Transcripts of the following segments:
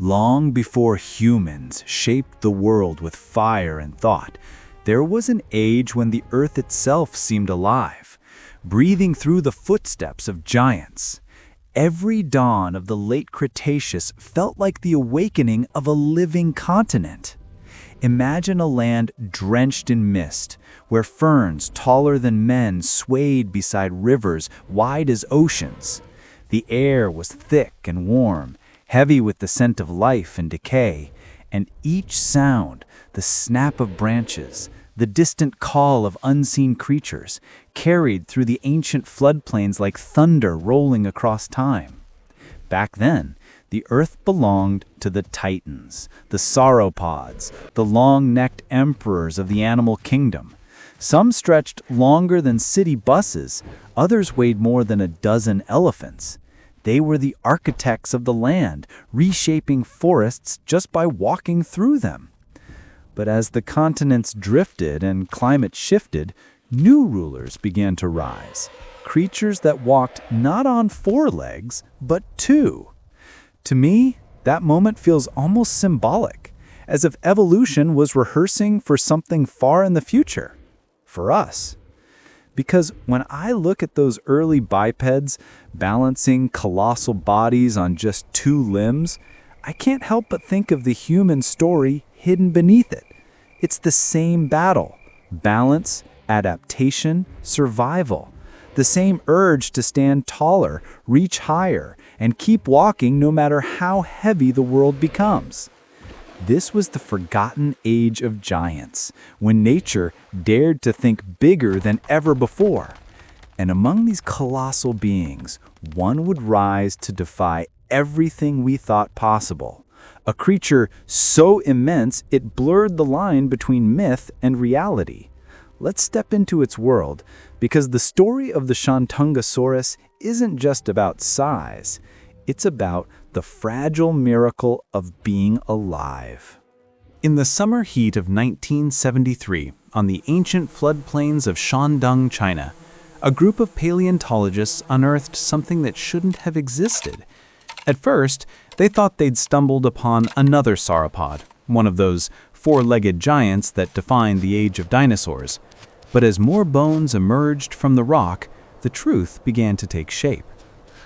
Long before humans shaped the world with fire and thought, there was an age when the earth itself seemed alive, breathing through the footsteps of giants. Every dawn of the late Cretaceous felt like the awakening of a living continent. Imagine a land drenched in mist, where ferns taller than men swayed beside rivers wide as oceans. The air was thick and warm, heavy with the scent of life and decay, and each sound, the snap of branches, the distant call of unseen creatures, carried through the ancient floodplains like thunder rolling across time. Back then, the earth belonged to the titans, the sauropods, the long-necked emperors of the animal kingdom. Some stretched longer than city buses, others weighed more than a dozen elephants. They were the architects of the land, reshaping forests just by walking through them. But as the continents drifted and climate shifted, new rulers began to rise, creatures that walked not on 4 legs, but 2. To me, that moment feels almost symbolic, as if evolution was rehearsing for something far in the future, for us. Because when I look at those early bipeds balancing colossal bodies on just 2 limbs, I can't help but think of the human story hidden beneath it. It's the same battle: balance, adaptation, survival. The same urge to stand taller, reach higher, and keep walking no matter how heavy the world becomes. This was the forgotten age of giants, when nature dared to think bigger than ever before. And among these colossal beings, one would rise to defy everything we thought possible. A creature so immense it blurred the line between myth and reality. Let's step into its world, because the story of the Shantungosaurus isn't just about size. It's about the fragile miracle of being alive. In the summer heat of 1973, on the ancient floodplains of Shandong, China, a group of paleontologists unearthed something that shouldn't have existed. At first, they thought they'd stumbled upon another sauropod, one of those 4-legged giants that defined the age of dinosaurs. But as more bones emerged from the rock, the truth began to take shape.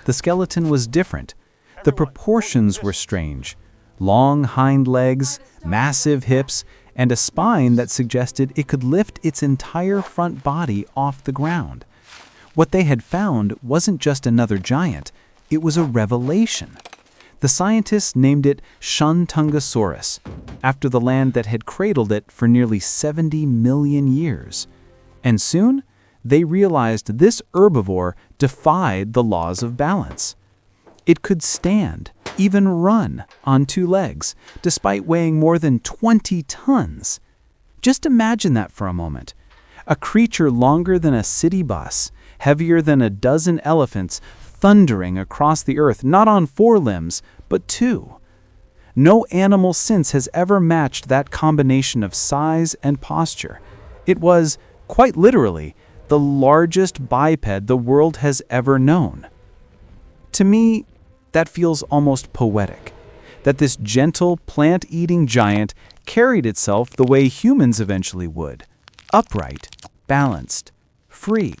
The skeleton was different. The proportions were strange. Long hind legs, massive hips, and a spine that suggested it could lift its entire front body off the ground. What they had found wasn't just another giant, it was a revelation. The scientists named it Shantungosaurus, after the land that had cradled it for nearly 70 million years. And soon, they realized this herbivore defied the laws of balance. It could stand, even run, on 2 legs, despite weighing more than 20 tons. Just imagine that for a moment. A creature longer than a city bus, heavier than a dozen elephants, thundering across the earth, not on 4 limbs, but 2. No animal since has ever matched that combination of size and posture. It was, quite literally, the largest biped the world has ever known. To me, that feels almost poetic, that this gentle, plant-eating giant carried itself the way humans eventually would, upright, balanced, free.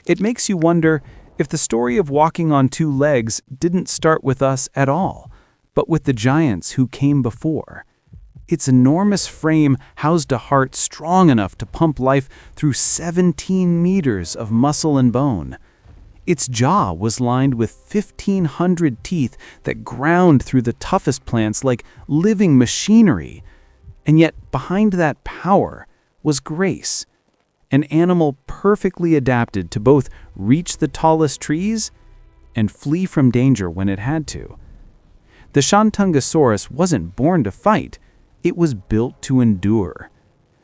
It makes you wonder if the story of walking on 2 legs didn't start with us at all, but with the giants who came before. Its enormous frame housed a heart strong enough to pump life through 17 meters of muscle and bone. Its jaw was lined with 1,500 teeth that ground through the toughest plants like living machinery. And yet, behind that power was grace, an animal perfectly adapted to both reach the tallest trees and flee from danger when it had to. The Shantungosaurus wasn't born to fight, it was built to endure.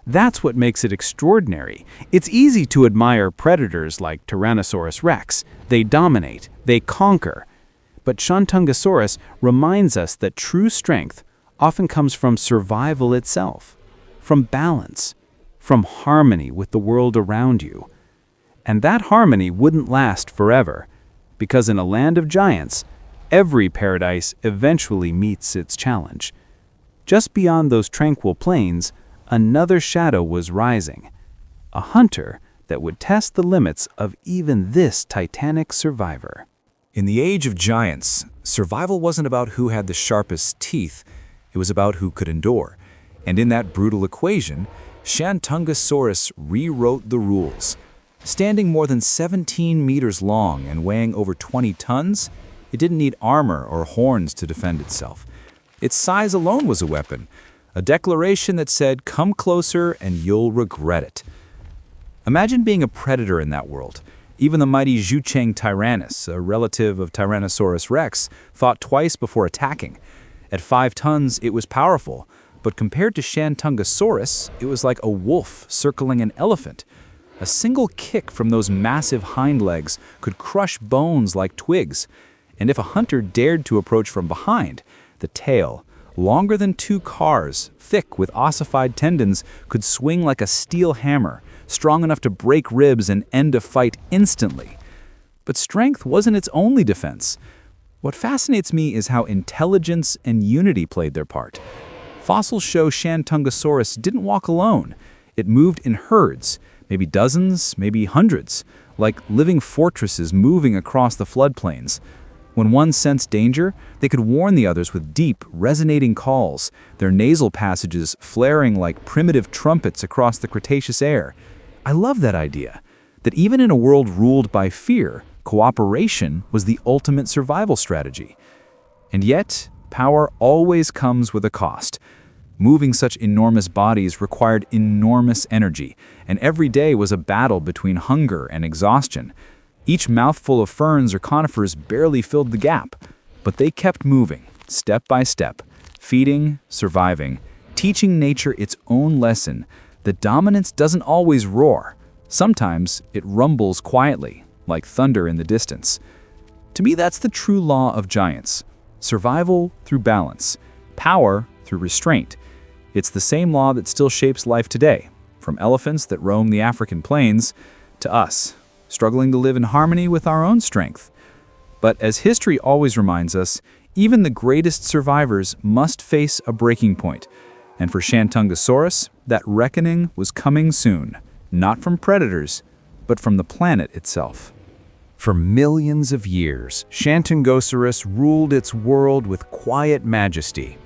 That's what makes it extraordinary. It's easy to admire predators like Tyrannosaurus rex. They dominate, they conquer. But Shantungosaurus reminds us that true strength often comes from survival itself, from balance, from harmony with the world around you. And that harmony wouldn't last forever, because in a land of giants, Every paradise eventually meets its challenge. Just beyond those tranquil plains, another shadow was rising. A hunter that would test the limits of even this titanic survivor. In the age of giants, survival wasn't about who had the sharpest teeth, it was about who could endure. And in that brutal equation, Shantungosaurus rewrote the rules. Standing more than 17 meters long and weighing over 20 tons, it didn't need armor or horns to defend itself. Its size alone was a weapon, a declaration that said, "Come closer and you'll regret it." Imagine being a predator in that world. Even the mighty Zhucheng tyrannus, a relative of Tyrannosaurus rex, thought twice before attacking. At 5 tons, it was powerful, but compared to Shantungosaurus, it was like a wolf circling an elephant. A single kick from those massive hind legs could crush bones like twigs. And if a hunter dared to approach from behind, the tail, longer than 2 cars, thick with ossified tendons, could swing like a steel hammer, strong enough to break ribs and end a fight instantly. But strength wasn't its only defense. What fascinates me is how intelligence and unity played their part. Fossils show Shantungosaurus didn't walk alone. It moved in herds, maybe dozens, maybe hundreds, like living fortresses moving across the floodplains. When one sensed danger, they could warn the others with deep, resonating calls, their nasal passages flaring like primitive trumpets across the Cretaceous air. I love that idea, that even in a world ruled by fear, cooperation was the ultimate survival strategy. And yet, power always comes with a cost. Moving such enormous bodies required enormous energy, and every day was a battle between hunger and exhaustion. Each mouthful of ferns or conifers barely filled the gap, but they kept moving, step by step, feeding, surviving, teaching nature its own lesson that dominance doesn't always roar. Sometimes it rumbles quietly, like thunder in the distance. To me, that's the true law of giants. Survival through balance, power through restraint. It's the same law that still shapes life today, from elephants that roam the African plains to us, struggling to live in harmony with our own strength. But as history always reminds us, even the greatest survivors must face a breaking point. And for Shantungosaurus, that reckoning was coming soon, not from predators, but from the planet itself. For millions of years, Shantungosaurus ruled its world with quiet majesty.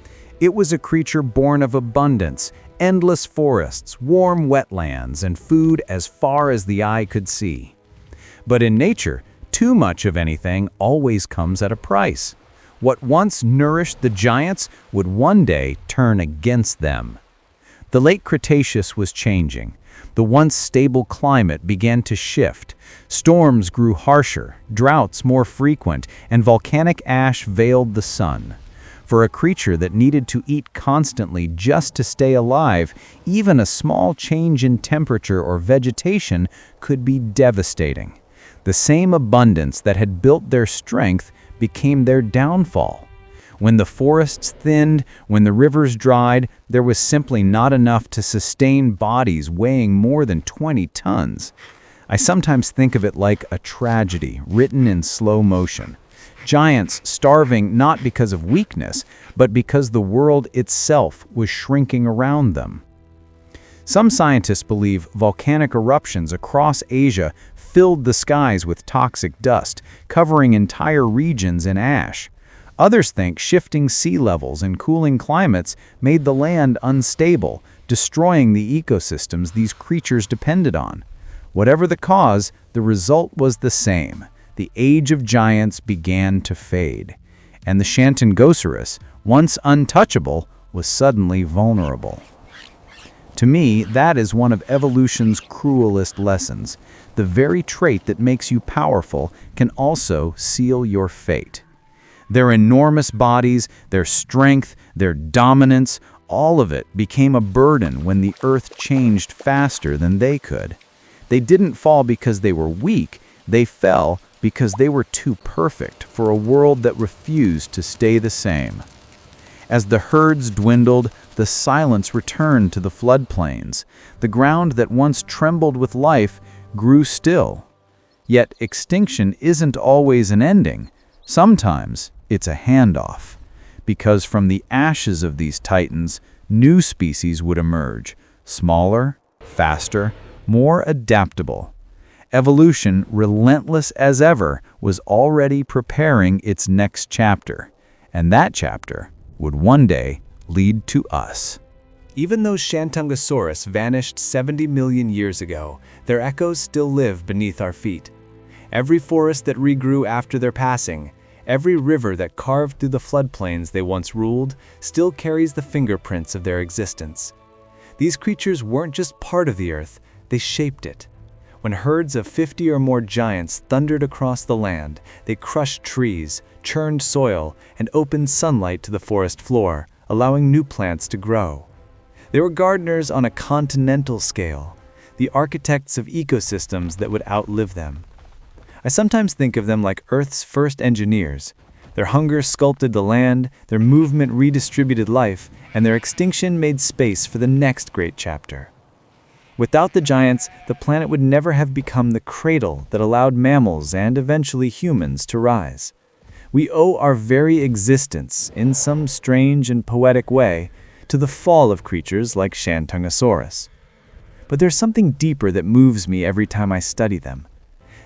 It was a creature born of abundance, endless forests, warm wetlands, and food as far as the eye could see. But in nature, too much of anything always comes at a price. What once nourished the giants would one day turn against them. The late Cretaceous was changing. The once stable climate began to shift. Storms grew harsher, droughts more frequent, and volcanic ash veiled the sun. For a creature that needed to eat constantly just to stay alive, even a small change in temperature or vegetation could be devastating. The same abundance that had built their strength became their downfall. When the forests thinned, when the rivers dried, there was simply not enough to sustain bodies weighing more than 20 tons. I sometimes think of it like a tragedy written in slow motion. Giants starving not because of weakness, but because the world itself was shrinking around them. Some scientists believe volcanic eruptions across Asia filled the skies with toxic dust, covering entire regions in ash. Others think shifting sea levels and cooling climates made the land unstable, destroying the ecosystems these creatures depended on. Whatever the cause, the result was the same. The age of giants began to fade, and the Shantungosaurus, once untouchable, was suddenly vulnerable. To me, that is one of evolution's cruelest lessons. The very trait that makes you powerful can also seal your fate. Their enormous bodies, their strength, their dominance, all of it became a burden when the earth changed faster than they could. They didn't fall because they were weak, they fell because they were too perfect for a world that refused to stay the same. As the herds dwindled, the silence returned to the floodplains. The ground that once trembled with life grew still. Yet extinction isn't always an ending. Sometimes It's a handoff, because from the ashes of these titans, new species would emerge, smaller, faster, more adaptable. Evolution, relentless as ever, was already preparing its next chapter, and that chapter would one day lead to us. Even though Shantungosaurus vanished 70 million years ago, their echoes still live beneath our feet. Every forest that regrew after their passing, every river that carved through the floodplains they once ruled, still carries the fingerprints of their existence. These creatures weren't just part of the earth, they shaped it. When herds of 50 or more giants thundered across the land, they crushed trees, churned soil, and opened sunlight to the forest floor, allowing new plants to grow. They were gardeners on a continental scale, the architects of ecosystems that would outlive them. I sometimes think of them like Earth's first engineers. Their hunger sculpted the land, their movement redistributed life, and their extinction made space for the next great chapter. Without the giants, the planet would never have become the cradle that allowed mammals and eventually humans to rise. We owe our very existence, in some strange and poetic way, to the fall of creatures like Shantungosaurus. But there's something deeper that moves me every time I study them.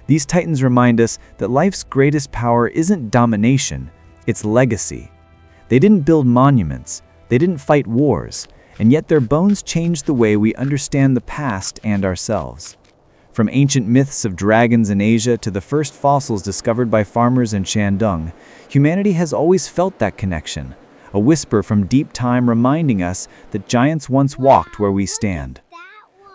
These titans remind us that life's greatest power isn't domination, it's legacy. They didn't build monuments, they didn't fight wars, and yet their bones changed the way we understand the past and ourselves. From ancient myths of dragons in Asia to the first fossils discovered by farmers in Shandong, humanity has always felt that connection, a whisper from deep time reminding us that giants once walked where we stand.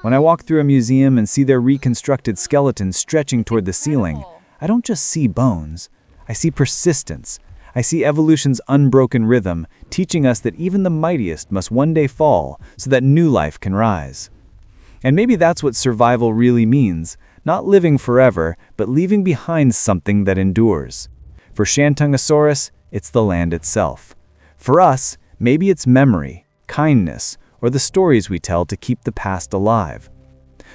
When I walk through a museum and see their reconstructed skeletons stretching toward the ceiling, I don't just see bones. I see persistence. I see evolution's unbroken rhythm, teaching us that even the mightiest must one day fall so that new life can rise. And maybe that's what survival really means, not living forever, but leaving behind something that endures. For Shantungosaurus, it's the land itself. For us, maybe it's memory, kindness, or the stories we tell to keep the past alive.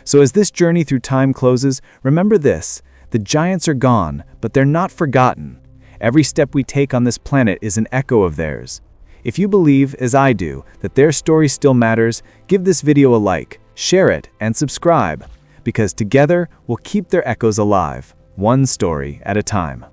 So as this journey through time closes, remember this: the giants are gone, but they're not forgotten. Every step we take on this planet is an echo of theirs. If you believe, as I do, that their story still matters, give this video a like, share it, and subscribe, because together we'll keep their echoes alive, one story at a time.